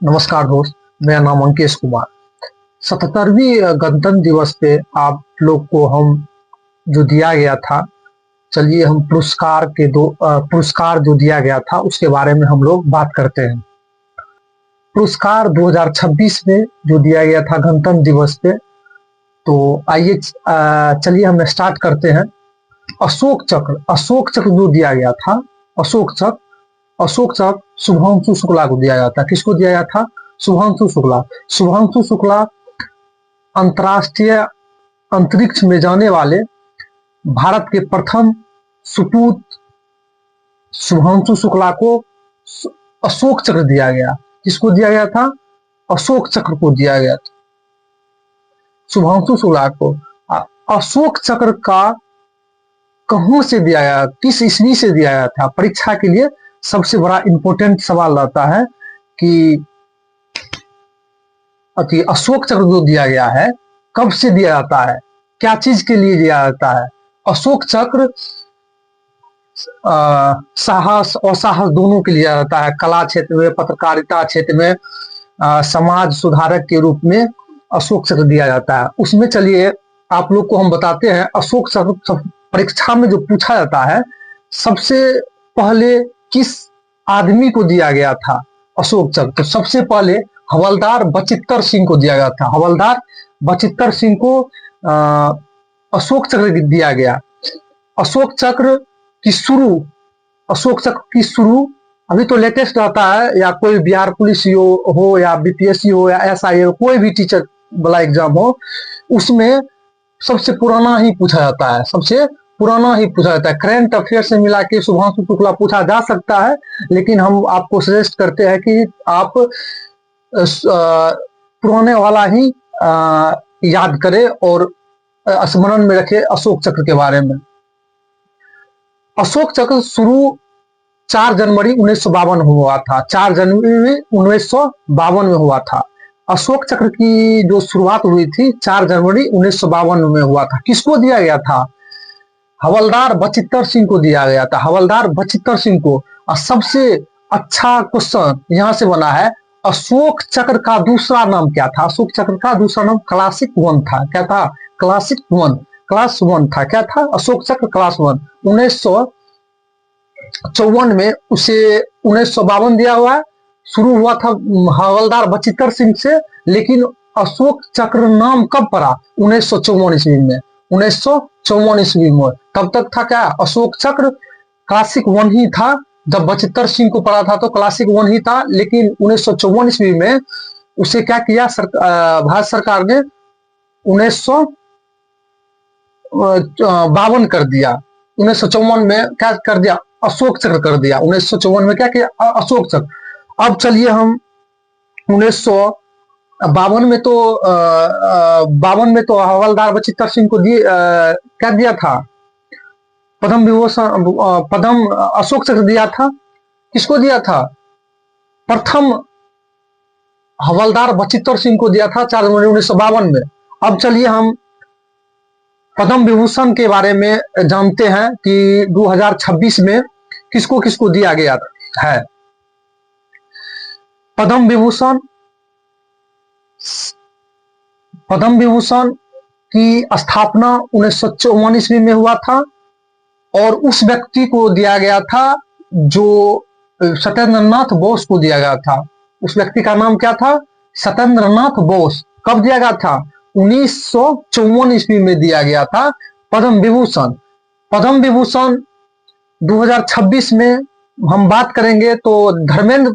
नमस्कार दोस्त, मेरा नाम अंकेश कुमार। 77वीं गणतंत्र दिवस पे आप लोग को हम जो दिया गया था, चलिए हम पुरस्कार जो दिया गया था उसके बारे में हम लोग बात करते हैं। पुरस्कार 2026 में जो दिया गया था गणतंत्र दिवस पे, तो आइए चलिए हम स्टार्ट करते हैं। अशोक चक्र जो दिया गया था, अशोक चक्र शुभांशु शुक्ला को दिया जाता है। किसको दिया गया था? शुभांशु शुक्ला अंतरराष्ट्रीय अंतरिक्ष में जाने वाले भारत के प्रथम सुपूत शुभांशु शुक्ला को अशोक चक्र दिया गया। किसको दिया गया था? अशोक चक्र को दिया गया था, शुभांशु शुक्ला को। अशोक चक्र का कहां से दिया गया, किस ईस्वी से दिया गया था? परीक्षा के लिए सबसे बड़ा इंपॉर्टेंट सवाल रहता है कि अशोक चक्र जो दिया गया है कब से दिया जाता है, क्या चीज के लिए दिया जाता है? अशोक चक्र साहस और साहस दोनों के लिए जाता है। कला क्षेत्र में, पत्रकारिता क्षेत्र में, समाज सुधारक के रूप में अशोक चक्र दिया जाता है। उसमें चलिए आप लोग को हम बताते हैं। अशोक चक्र परीक्षा में जो पूछा जाता है, सबसे पहले किस आदमी को दिया गया था अशोक चक्र? तो सबसे पहले हवलदार बचित्तर सिंह को दिया गया था। हवलदार बचित्तर सिंह को अशोक चक्र दिया गया। अशोक चक्र की शुरू अभी तो लेटेस्ट रहता है, या कोई बिहार पुलिस हो या बीपीएससी हो या एसआई हो, कोई भी टीचर वाला एग्जाम हो, उसमें सबसे पुराना ही पूछा जाता है। करंट अफेयर से मिला के शुभांशु शुक्ला पूछा जा सकता है, लेकिन हम आपको सजेस्ट करते हैं कि आप पुराने वाला ही याद करें और स्मरण में रखें अशोक चक्र के बारे में। अशोक चक्र शुरू 4 जनवरी 1952 में हुआ था। 4 जनवरी 1952 में हुआ था। अशोक चक्र की जो शुरुआत हुई थी 4 जनवरी 1952 में हुआ था। किसको दिया गया था? हवलदार बचित्तर सिंह को दिया गया था। हवलदार बचित्तर सिंह को। और सबसे अच्छा क्वेश्चन यहां से बना है, अशोक चक्र का दूसरा नाम क्या था? अशोक चक्र का दूसरा नाम क्लासिक 1 था। क्या था? क्लास 1 था। क्या था? अशोक चक्र क्लास 1। 1954 में उसे 1952 दिया हुआ है। शुरू हुआ था हवलदार बचित्तर सिंह से, लेकिन अशोक चक्र नाम कब पड़ा? 1954 ईस्वी में। 1954 ईस्वी में। तब तक था क्या? अशोक चक्र क्लासिक 1 ही था। जब बचित्तर सिंह को पढ़ा था तो क्लासिक 1 ही था, लेकिन 1954 ईस्वी में उसे क्या किया? भारत सरकार ने 1952 कर दिया। 1954 में क्या कर दिया? अशोक चक्र कर दिया। 1954 में क्या किया? अशोक चक्र। अब चलिए हम 1952 में तो हवलदार बचित्तर सिंह को क्या दिया था? पद्म अशोक चक्र दिया था। किसको दिया था? प्रथम हवलदार बचित्तर सिंह को दिया था 4 जनवरी 1952 में। अब चलिए हम पद्म विभूषण के बारे में जानते हैं कि 2026 में किसको किसको दिया गया है। पद्म विभूषण की स्थापना 1954 ईस्वी में हुआ था, और उस व्यक्ति को दिया गया था जो सत्येंद्रनाथ बोस को दिया गया था। उस व्यक्ति का नाम क्या था? सत्येंद्रनाथ बोस। कब दिया गया था? 1954 ईस्वी में दिया गया था पद्म विभूषण। पद्म विभूषण 2026 में हम बात करेंगे तो धर्मेंद्र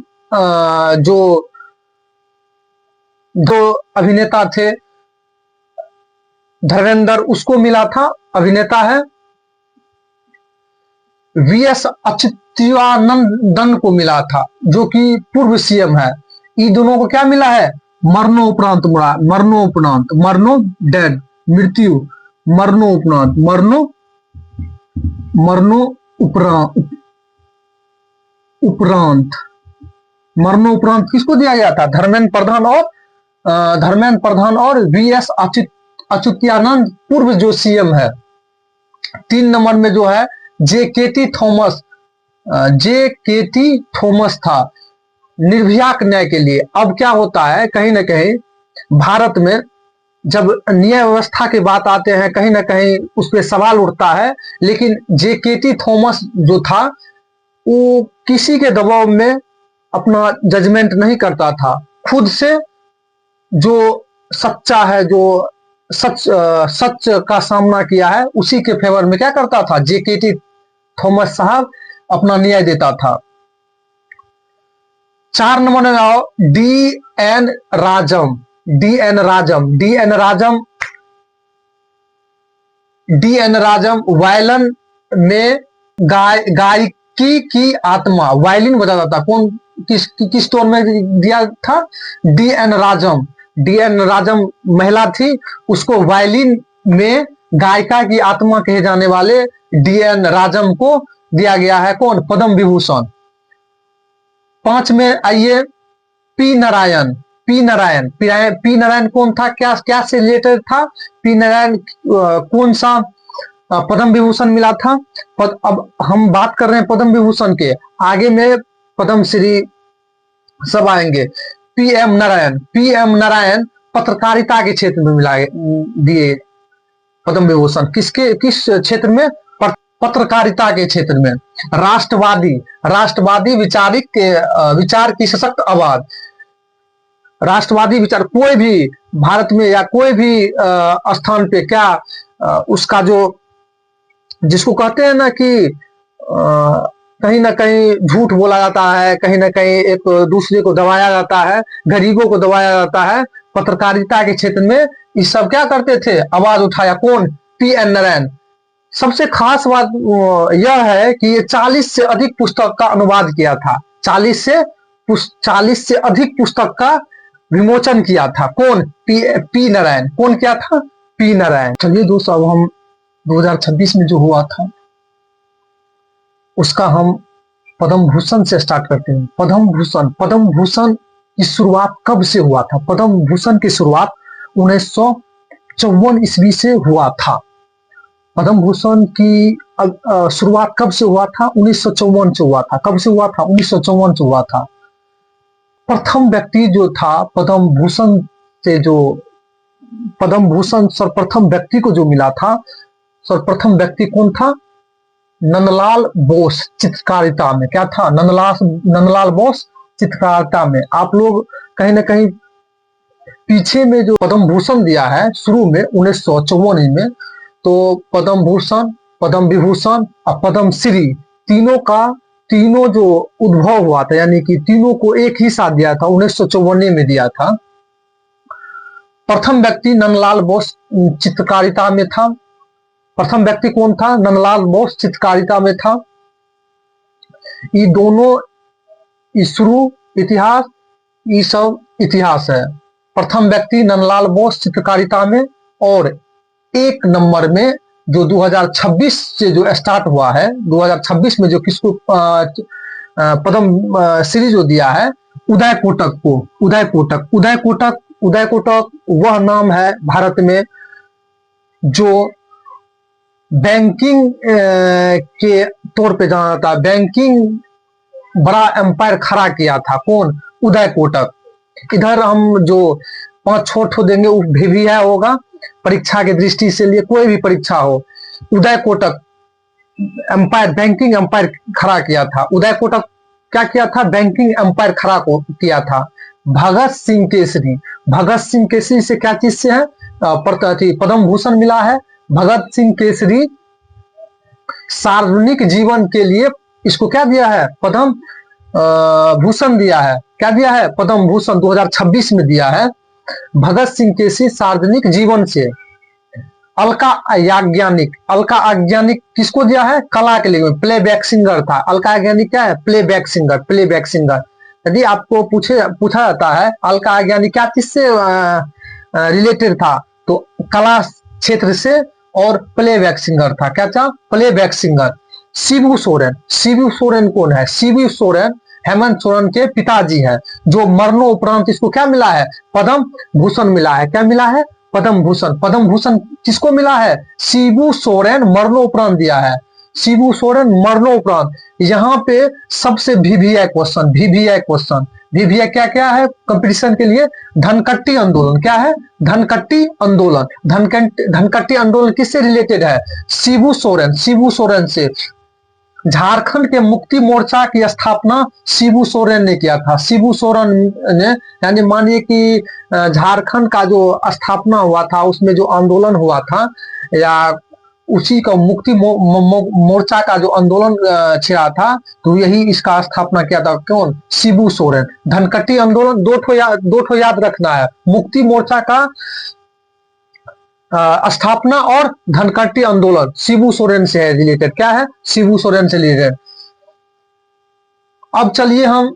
जो अभिनेता थे, धर्मेंद्र, उसको मिला था। अभिनेता है। वीएस अच्युतानंदन को मिला था, जो कि पूर्व सीएम है। इन दोनों को क्या मिला है? मरणोपरांत डेड, मृत्यु, मरणोपरांत किसको दिया गया था? धर्मेंद्र प्रधान और वीएस अच्युतानंद, पूर्व जो सीएम है। 3 नंबर में जो है जे के टी थॉमस था। निर्भया के न्याय के लिए। अब क्या होता है, कहीं ना कहीं भारत में जब न्याय व्यवस्था की बात आते हैं, कहीं ना कहीं उस पर सवाल उठता है। लेकिन जेकेटी थॉमस जो था, वो किसी के दबाव में अपना जजमेंट नहीं करता था। खुद से जो सच्चा है, जो सच का सामना किया है, उसी के फेवर में क्या करता था, जेकेटी थॉमस साहब अपना न्याय देता था। 4 नंबर में आओ, डी एन राजम वायलिन में गायकी की आत्मा, वायलिन बजाता था। कौन, किस टोन में दिया था, डी एन राजम महिला थी, उसको वायलिन में गायिका की आत्मा कहे जाने वाले डी एन राजम को दिया गया है कौन, पद्म विभूषण। 5 में आइए, पी नारायण कौन था, क्या से रिलेटेड था, पी नारायण कौन सा पद्म विभूषण मिला था। अब हम बात कर रहे हैं पद्म विभूषण के, आगे में पद्म श्री सब आएंगे। पीएम नारायण पत्रकारिता के क्षेत्र में मिला दिए पद्म विभूषण। किस क्षेत्र में, पत्रकारिता के क्षेत्र में। राष्ट्रवादी विचार की सशक्त आवाज, राष्ट्रवादी विचार कोई भी भारत में या कोई भी स्थान पे क्या उसका जो, जिसको कहते हैं ना कि कहीं ना कहीं झूठ बोला जाता है, कहीं ना कहीं एक दूसरे को दबाया जाता है, गरीबों को दबाया जाता है। पत्रकारिता के क्षेत्र में ये सब क्या करते थे, आवाज उठाया कौन, पी एन नारायण। सबसे खास बात यह है कि ये 40 से अधिक पुस्तक का अनुवाद किया था, 40 से अधिक पुस्तक का विमोचन किया था कौन, पी नारायण। कौन किया था, पी नारायण। चलिए दोस्तों, अब हम 2026 में जो हुआ था उसका हम पद्म भूषण से स्टार्ट करते हैं। पद्म भूषण की शुरुआत कब से हुआ था, पद्म भूषण की शुरुआत 1954 ईस्वी से हुआ था। पद्म भूषण की शुरुआत कब से हुआ था, 1954 से हुआ था। कब से हुआ था, 1954 से हुआ था। प्रथम व्यक्ति जो था पद्म भूषण से, जो पद्म भूषण सर्वप्रथम व्यक्ति को जो मिला था, सर्वप्रथम व्यक्ति कौन था, नंदलाल बोस चित्रकारिता में। क्या था, नंदलाल बोस चित्रकारिता में। आप लोग कहीं ना कहीं पीछे में जो पद्म भूषण दिया है शुरू में 1954 में, तो पद्म भूषण, पद्म विभूषण और पद्म श्री, तीनों जो उद्भव हुआ था, यानी कि तीनों को एक ही साथ दिया था, 1954 में दिया था। प्रथम व्यक्ति नंदलाल बोस चित्रकारिता में था। प्रथम व्यक्ति कौन था, नंदलाल बोस चित्रकारिता में था। ये दोनों शुरू इतिहास, ये सब इतिहास है। प्रथम व्यक्ति नंदलाल बोस चित्रकारिता में, और 1 नंबर में जो 2026 से जो स्टार्ट हुआ है, 2026 में जो किसको पद्म श्री जो दिया है, उदय कोटक को। उदय कोटक वह नाम है भारत में जो बैंकिंग के तौर पे जाना जाता है। बैंकिंग बड़ा एम्पायर खड़ा किया था कौन, उदय कोटक। इधर हम जो 5 छोट देंगे वो भी है होगा परीक्षा के दृष्टि से लिए, कोई भी परीक्षा हो। Uday Kotak empire, banking empire खड़ा किया था। उदय कोटक क्या किया था, बैंकिंग एम्पायर खड़ा किया था। भगत सिंह केसरी से क्या चीज से है, पद्म भूषण मिला है। भगत सिंह केसरी सार्वजनिक जीवन के लिए इसको क्या दिया है, पद्म भूषण दिया है। क्या दिया है, पद्म भूषण 2026 में दिया है। भगत सिंह केसरी सार्वजनिक जीवन से। अलका याग्निक किसको दिया है, कला के लिए, प्लेबैक सिंगर था। अलका याग्निक क्या है, प्लेबैक सिंगर। यदि आपको पूछा जाता है अलका याग्निक क्या चीज से रिलेटेड था, तो कला क्षेत्र से, और प्लेबैक सिंगर था। क्या था, प्लेबैक सिंगर। शिबू सोरेन कौन है, शिबू सोरेन हेमंत सोरेन के पिताजी है, जो मरणोपरांत इसको क्या मिला है, पद्म भूषण मिला है। क्या मिला है, पद्म भूषण किसको मिला है, शिबू सोरेन मरणोपरांत दिया है। शिबू सोरेन मरणोपरांत। यहाँ पे सबसे वीवीआई क्वेश्चन, VVI क्या क्या है कंपटीशन के लिए? धनकट्टी आंदोलन। क्या है? धनकट्टी आंदोलन। धनकट्टी आंदोलन किससे रिलेटेड है? शिबू सोरेन। शिबू सोरेन से। झारखंड के मुक्ति मोर्चा की स्थापना शिबू सोरेन ने किया था। शिबू सोरेन ने, यानी मानिए कि झारखंड का जो स्थापना हुआ था, उसमें जो आंदोलन हुआ था, या उसी का मुक्ति मोर्चा का जो आंदोलन छिड़ा था, तो यही इसका स्थापना किया था। कौन? शिबू सोरेन। धनकट्टी आंदोलन दो ठो याद रखना है, मुक्ति मोर्चा का स्थापना और धनकट्टी आंदोलन शिबू सोरेन से है रिलेटेड। क्या है? शिबू सोरेन से रिलेटेड। अब चलिए हम,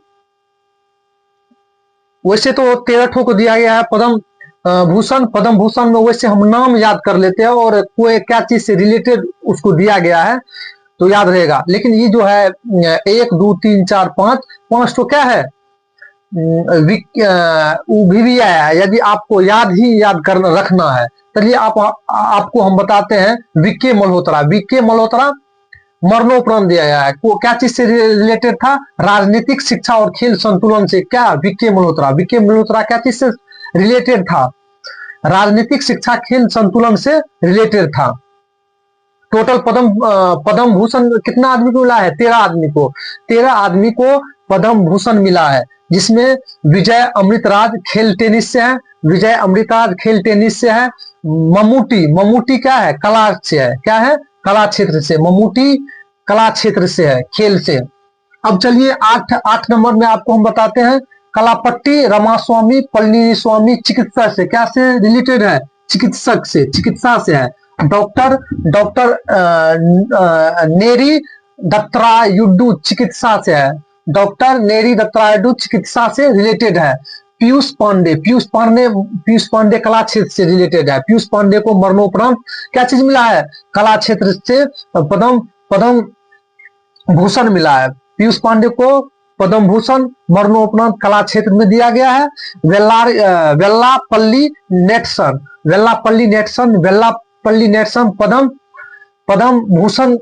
वैसे तो 13 ठो को दिया गया है पद्म भूषण। पद्म भूषण में वैसे हम नाम याद कर लेते हैं और कोई क्या चीज से रिलेटेड उसको दिया गया है तो याद रहेगा। लेकिन ये जो है 1 2 3 4 5 तो क्या है? VVI है। यदि आपको याद करना रखना है, चलिए आपको हम बताते हैं। VK मल्होत्रा। VK मल्होत्रा मरणोपरांत दिया गया है। क्या चीज से रिलेटेड था? राजनीतिक शिक्षा और खेल संतुलन से। क्या? VK मल्होत्रा। VK मल्होत्रा क्या चीज से रिलेटेड था? राजनीतिक शिक्षा खेल संतुलन से रिलेटेड था। टोटल पद्म भूषण कितना आदमी को मिला है? 13 आदमी को। 13 आदमी को पद्म भूषण मिला है, जिसमें विजय अमृतराज खेल टेनिस से है। विजय अमृतराज खेल टेनिस से है। ममूटी क्या है? कला से है। क्या है? कला क्षेत्र से। ममूटी कला क्षेत्र से है, खेल से। अब चलिए 8 नंबर में आपको हम बताते हैं। कलापट्टी रमास्वामी पलनी स्वामी चिकित्सा से। क्या से रिलेटेड है? चिकित्सक से, चिकित्सा से है। डॉक्टर नेरी दत्तायुडू चिकित्सा से है। डॉक्टर नेरी दत्तायुडू चिकित्सा से रिलेटेड है। पीयूष पांडे कला क्षेत्र से रिलेटेड है। पीयूष पांडे को मरणोपरांत क्या चीज मिला है? कला क्षेत्र से पद्म भूषण मिला है। पीयूष पांडे को पद्म भूषण मरणोपरांत कला क्षेत्र में दिया गया है। वेल्लापल्ली नेटसन पद्म भूषण।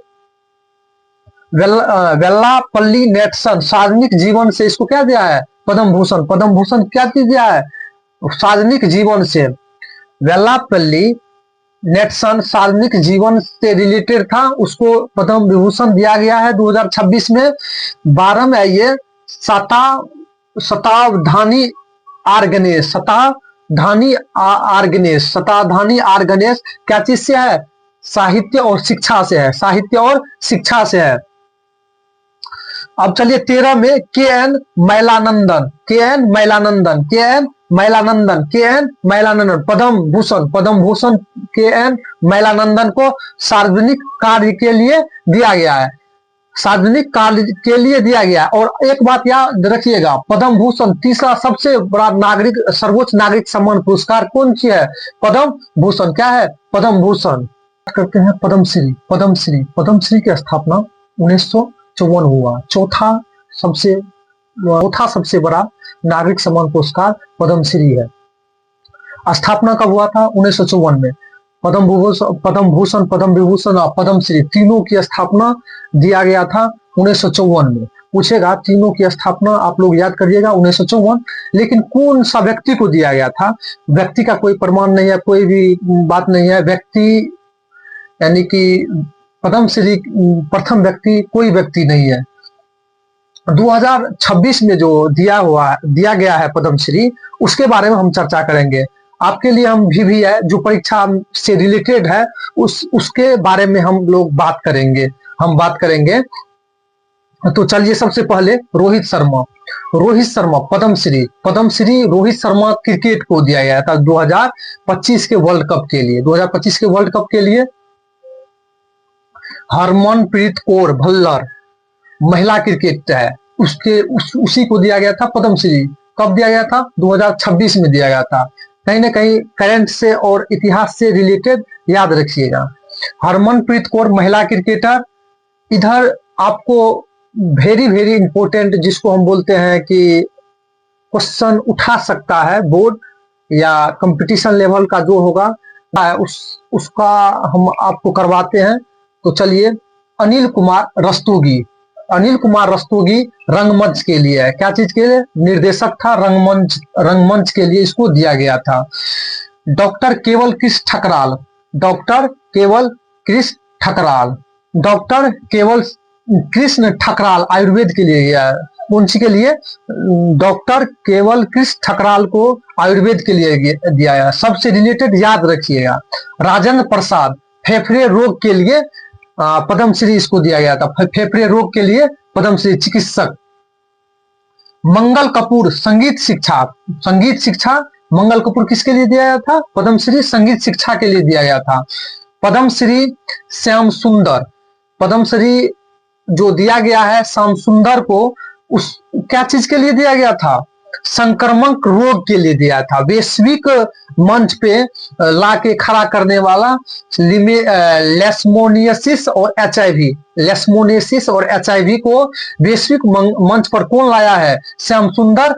वेल्लापल्ली नेटसन सार्वजनिक जीवन से इसको क्या दिया है? पद्म भूषण। पद्म भूषण क्या चीज दिया है? सार्वजनिक जीवन से। वेल्लापल्ली नेटसन सार्वजनिक जीवन से रिलेटेड था, उसको पद्म विभूषण दिया गया है 2026 में। 12 में आइए, शतावधानी आर्गेनेस क्या चीज से है? साहित्य और शिक्षा से है। साहित्य और शिक्षा से है। अब चलिए 13 में KN मैलानंदन पद्म भूषण KN मैलानंदन को सार्वजनिक कार्य के लिए दिया गया है। सार्वजनिक कार्य के लिए दिया गया। और एक बात याद रखिएगा, पद्म भूषण तीसरा सबसे बड़ा सर्वोच्च नागरिक सम्मान पुरस्कार कौन सी है? पद्म भूषण। क्या है? पद्म भूषण। करते हैं पद्मश्री की स्थापना 1954 हुआ। चौथा सबसे बड़ा नागरिक सम्मान पुरस्कार पद्मश्री है। स्थापना कब हुआ था? 1954 में। पद्म भूषण पद्म विभूषण और पद्मश्री तीनों की स्थापना दिया गया था 1954 में। पूछेगा तीनों की स्थापना आप लोग याद करिएगा 1954। लेकिन कौन सा व्यक्ति को दिया गया था? व्यक्ति का कोई प्रमाण नहीं है, कोई भी बात नहीं है। व्यक्ति यानी कि पद्मश्री प्रथम व्यक्ति कोई व्यक्ति नहीं है। 2026 में जो दिया गया है पद्मश्री, उसके बारे में हम चर्चा करेंगे। आपके लिए हम VVI जो परीक्षा से रिलेटेड है उसके बारे में हम लोग बात करेंगे। तो चलिए सबसे पहले रोहित शर्मा पद्मश्री रोहित शर्मा क्रिकेट को दिया गया था 2025 के वर्ल्ड कप के लिए। 2025 के वर्ल्ड कप के लिए हरमनप्रीत कौर भल्लर महिला क्रिकेट है, उसी को दिया गया था पद्मश्री। कब दिया गया था? 2026 में दिया गया था। कहीं ना कहीं करंट से और इतिहास से रिलेटेड याद रखिएगा। हरमनप्रीत कौर महिला क्रिकेटर। इधर आपको वेरी वेरी इंपॉर्टेंट, जिसको हम बोलते हैं कि क्वेश्चन उठा सकता है बोर्ड या कंपटीशन लेवल का जो होगा उसका हम आपको करवाते हैं। तो चलिए, अनिल कुमार रस्तोगी अनिल कुमार रस्तोगी रंगमंच के लिए है। क्या चीज के लिए? निर्देशक था, रंगमंच के लिए इसको दिया गया था। डॉक्टर केवल कृष्ण ठकराल, डॉक्टर केवल कृष्ण ठकराल, डॉक्टर केवल कृष्ण ठकराल आयुर्वेद के लिए गया है। कौन सी के लिए? डॉक्टर केवल कृष्ण ठकराल को आयुर्वेद के लिए दिया है। सबसे रिलेटेड याद रखिएगा। राजेंद्र प्रसाद फेफड़े रोग के लिए पद्मश्री इसको दिया गया था, फेफड़े रोग के लिए पद्मश्री चिकित्सक। मंगल कपूर संगीत शिक्षा, संगीत शिक्षा मंगल कपूर किसके लिए दिया गया था? पद्मश्री संगीत शिक्षा के लिए दिया गया था। पद्मश्री श्याम सुंदर, पद्मश्री जो दिया गया है श्याम सुंदर को, उस क्या चीज के लिए दिया गया था? संक्रमक रोग के लिए दिया था। वैश्विक मंच पे ला के खड़ा करने वाला लेस्मोनियसिस और एचआईवी, लेस्मोनियसिस और एचआईवी को वैश्विक मंच पर कौन लाया है? श्याम सुंदर,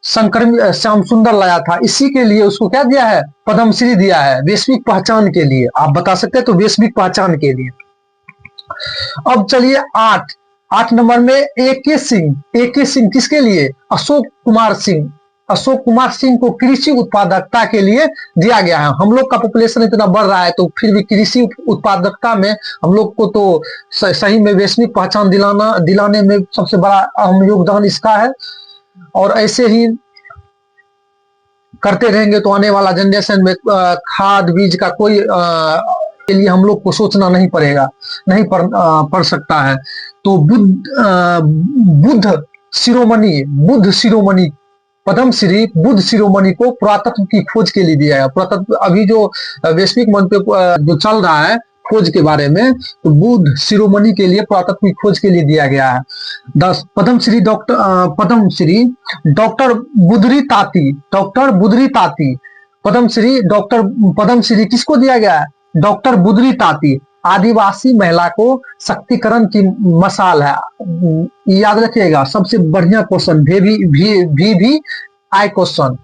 संक्रमित श्याम सुंदर लाया था। इसी के लिए उसको क्या दिया है? पद्मश्री दिया है, वैश्विक पहचान के लिए। आप बता सकते हैं तो वैश्विक पहचान के लिए। अब चलिए 8 नंबर में ए.के. सिंह, ए.के. सिंह किसके लिए? अशोक कुमार सिंह, अशोक कुमार सिंह को कृषि उत्पादकता के लिए दिया गया है। हम लोग का पॉपुलेशन इतना बढ़ रहा है तो फिर भी कृषि उत्पादकता में हम लोग को तो सही में वैश्विक पहचान दिलाने में सबसे बड़ा अहम योगदान इसका है। और ऐसे ही करते रहेंगे तो आने वाला जनरेशन में खाद बीज का कोई के लिए हम लोग को सोचना नहीं पड़ेगा, नहीं पड़ सकता है। तो बुद्ध शिरोमणि पद्मश्री बुद्ध शिरोमणि को पुरातत्व की खोज के लिए दिया है। पुरातत्व अभी जो वैश्विक मंच पे जो चल रहा है खोज के बारे में, तो बुद्ध शिरोमणि के लिए पुरातत्व की खोज के लिए दिया गया है। 10 पद्मश्री डॉक्टर बुदरी ताती, डॉक्टर बुदरी ताती पद्मश्री किसको दिया गया है? डॉक्टर बुदरी ताती आदिवासी महिला को शक्तिकरण की मसाल है। याद रखिएगा, सबसे बढ़िया क्वेश्चन भी आई क्वेश्चन।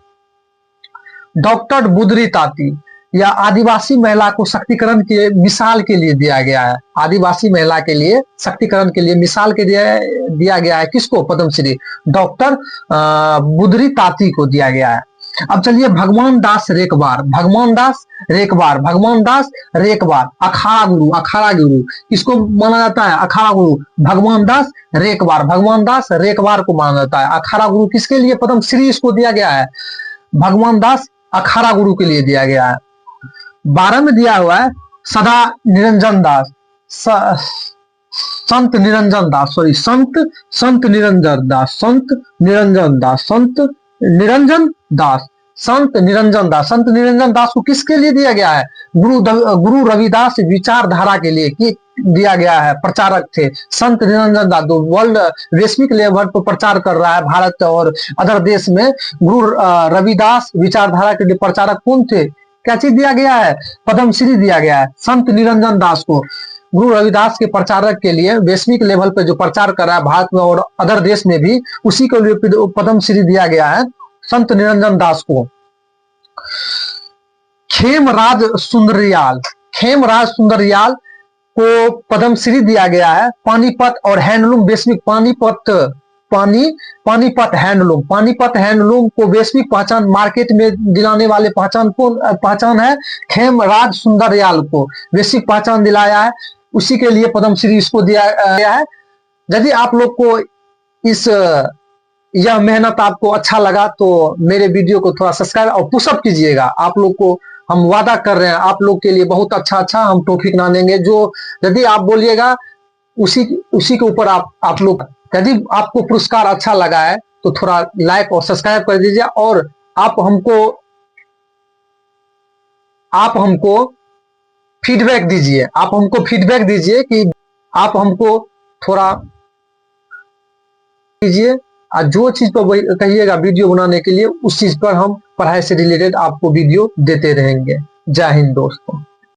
डॉक्टर बुदरी ताती या आदिवासी महिला को शक्तिकरण के मिसाल के लिए दिया गया है। आदिवासी महिला के लिए शक्तिकरण के लिए मिसाल के दिया गया है। किसको? पद्मश्री डॉक्टर बुदरी ताती को दिया गया है। अब चलिए भगवान दास रेकबार, अखाड़ा गुरु किसको माना जाता है? अखाड़ा गुरु भगवान दास रेकबार को माना जाता है। अखाड़ा गुरु किसके लिए पद्मश्री इसको दिया गया है? भगवान दास अखाड़ा गुरु के लिए दिया गया है। 12 में दिया हुआ है सदा निरंजन दास, संत निरंजन दास को किसके लिए दिया गया है? गुरु रविदास विचारधारा के लिए दिया गया है। प्रचारक थे संत निरंजन दास, वर्ल्ड वैश्विक लेवल पर प्रचार कर रहा है भारत और अदर देश में। गुरु रविदास विचारधारा के लिए प्रचारक कौन थे? क्या चीज दिया गया है? पद्मश्री दिया गया है संत निरंजन दास को। गुरु रविदास के प्रचारक के लिए वैश्विक लेवल पर जो प्रचार कर रहा है भारत में और अदर देश में भी, उसी के लिए पद्मश्री दिया गया है संत निरंजन दास को। खेमराज सुंदरयाल को पद्मश्री दिया गया है। पानीपत और हैंडलूम वैश्विक पानीपत हैंडलूम को वैश्विक पहचान मार्केट में दिलाने वाले पहचान है खेमराज सुंदरयाल को वैश्विक पहचान दिलाया है। उसी के लिए पद्मश्री इसको दिया गया है। यदि आप लोग को यह मेहनत आपको अच्छा लगा तो मेरे वीडियो को थोड़ा सब्सक्राइब और पुशअप कीजिएगा। आप लोग को हम वादा कर रहे हैं आप लोग के लिए बहुत अच्छा हम टॉपिक ना देंगे, जो यदि आप बोलिएगा उसी के ऊपर आप लोग, यदि आपको पुरस्कार अच्छा लगा है तो थोड़ा लाइक और सब्सक्राइब कर दीजिए। और आप हमको फीडबैक दीजिए कि आप हमको थोड़ा कीजिए, जो चीज पर कहिएगा वीडियो बनाने के लिए उस चीज पर हम पढ़ाई से रिलेटेड आपको वीडियो देते रहेंगे। जय हिंद दोस्तों।